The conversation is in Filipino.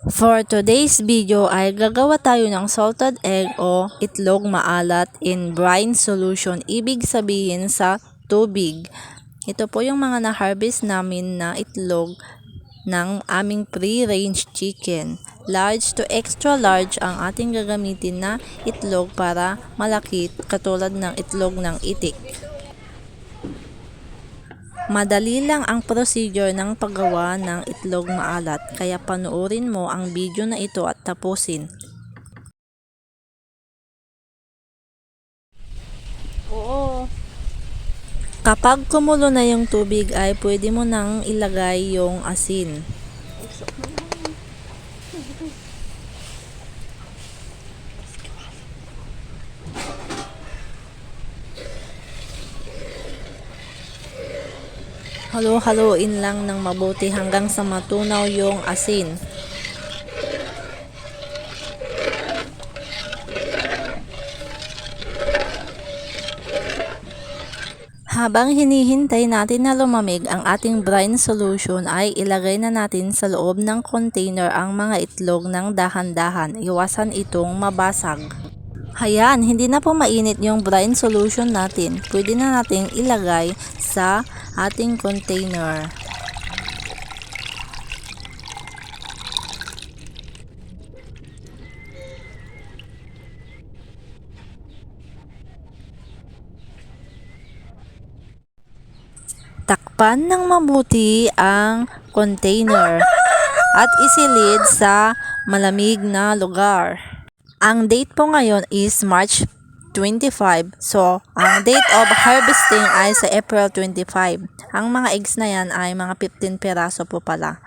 For today's video ay gagawa tayo ng salted egg o itlog maalat in brine solution. Ibig sabihin sa tubig. Ito po yung mga na-harvest namin na itlog ng aming free-range chicken. Large to extra large ang ating gagamitin na itlog para malaki katulad ng itlog ng itik. Madali lang ang procedure ng paggawa ng itlog maalat, kaya panoorin mo ang video na ito at tapusin. Oo. Kapag kumulo na yung tubig ay pwede mo nang ilagay yung asin. Halo-haloin lang ng mabuti hanggang sa matunaw yung asin. Habang hinihintay natin na lumamig ang ating brine solution ay ilagay na natin sa loob ng container ang mga itlog ng dahan-dahan. Iwasan itong mabasag. Hayan, hindi na po mainit yung brine solution natin. Pwede na nating ilagay sa ating container. Takpan ng mabuti ang container at isilid sa malamig na lugar. Ang date po ngayon is March 25. So, ang date of harvesting ay sa April 25. Ang mga eggs na yan ay mga 15 peraso po pala.